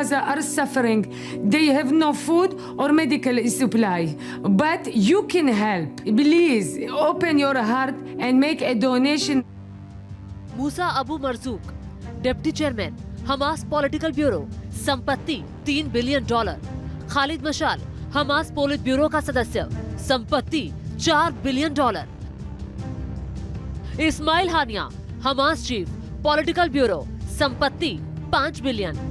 Gaza are suffering. They have no food or medical supply. But you can help. Please open your heart and make a donation. Musa Abu Marzouk, deputy chairman, Hamas political bureau, संपत्ति $3 billion. Khalid मशाल, Hamas पोलिट bureau का सदस्य, संपत्ति $4 billion. Ismail हानिया, Hamas chief, political bureau, संपत्ति $5 billion.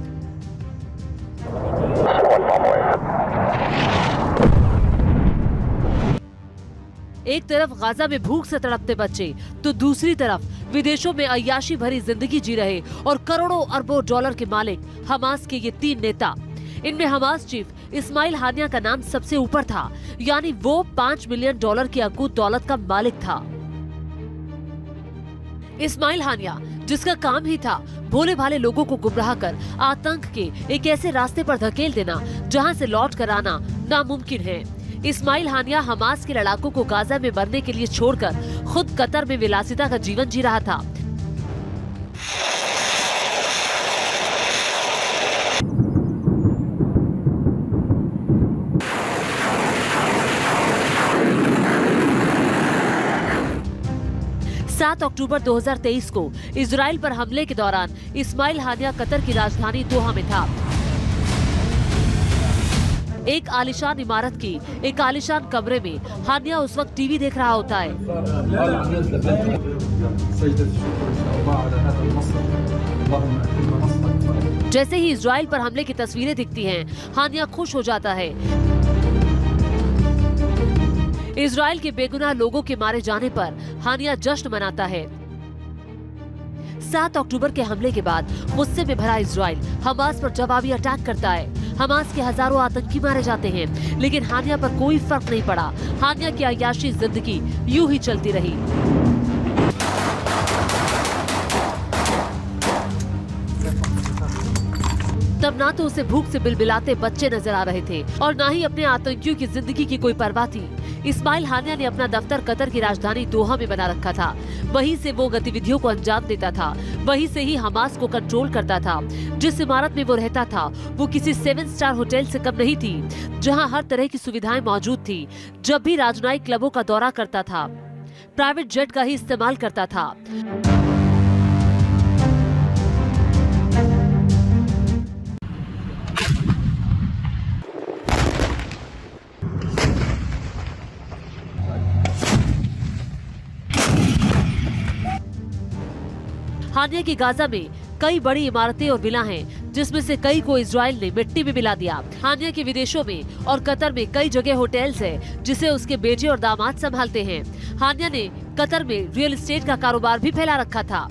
एक तरफ Gaza में भूख से तड़पते बच्चे, तो दूसरी तरफ विदेशों में अय्याशी भरी जिंदगी जी रहे और करोड़ों अरबों डॉलर के मालिक हमास के ये 3 नेता। इनमें हमास चीफ इस्माइल हानिया का नाम सबसे ऊपर था, यानी वो $5 बिलियन की अकूत दौलत का मालिक था। इस्माइल हानिया, जिसका काम ही था भोले भाले लोगों को गुमराह कर आतंक के एक ऐसे रास्ते पर धकेल देना जहां से लौट कर आना नामुमकिन है। इस्माइल हानिया हमास के लड़ाकों को गाजा में मरने के लिए छोड़कर खुद कतर में विलासिता का जीवन जी रहा था। अक्टूबर 2023 को इजराइल पर हमले के दौरान इस्माइल हानिया कतर की राजधानी दोहा में था। एक आलिशान इमारत की एक आलिशान कमरे में हानिया उस वक्त टीवी देख रहा होता है। जैसे ही इजराइल पर हमले की तस्वीरें दिखती हैं, हानिया खुश हो जाता है। इजराइल के बेगुनाह लोगों के मारे जाने पर हानिया जश्न मनाता है। 7 अक्टूबर के हमले के बाद गुस्से में भरा इजराइल हमास पर जवाबी अटैक करता है। हमास के हजारों आतंकी मारे जाते हैं, लेकिन हानिया पर कोई फर्क नहीं पड़ा। हानिया की अय्याशी जिंदगी यूं ही चलती रही। तब ना तो उसे भूख से बिलबिलाते बच्चे नजर आ रहे थे और ना ही अपने आतंकियों की जिंदगी की कोई परवाह थी। इस्माइल हानिया ने अपना दफ्तर कतर की राजधानी दोहा में बना रखा था। वहीं से वो गतिविधियों को अंजाम देता था, वहीं से ही हमास को कंट्रोल करता था। जिस इमारत में वो रहता था वो किसी 7 स्टार होटल से कम नहीं थी, जहां हर तरह की सुविधाएं मौजूद थी। जब भी राजनयिक क्लबों का दौरा करता था, प्राइवेट जेट का ही इस्तेमाल करता था। हानिया की गाजा में कई बड़ी इमारतें और विला हैं, जिसमें से कई को इजराइल ने मिट्टी में मिला दिया। हानिया के विदेशों में और कतर में कई जगह होटल्स हैं, जिसे उसके बेटे और दामाद संभालते हैं। हानिया ने कतर में रियल एस्टेट का कारोबार भी फैला रखा था।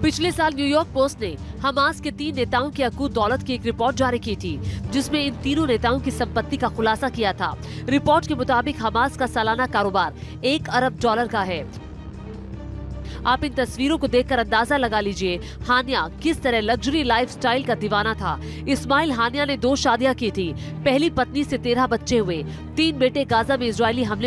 पिछले साल न्यूयॉर्क पोस्ट ने हमास के 3 नेताओं की अकूत दौलत की एक रिपोर्ट जारी की थी, जिसमें इन तीनों नेताओं की संपत्ति का खुलासा किया था। रिपोर्ट के मुताबिक हमास का सालाना कारोबार $1 अरब का है। आप इन तस्वीरों को देखकर अंदाजा लगा लीजिए हानिया किस तरह लग्जरी लाइफस्टाइल का दीवाना था। इस्माइल हानिया ने 2 शादियां की थी। पहली पत्नी से 13 बच्चे हुए। 3 बेटे गाजा में इजरायली हमले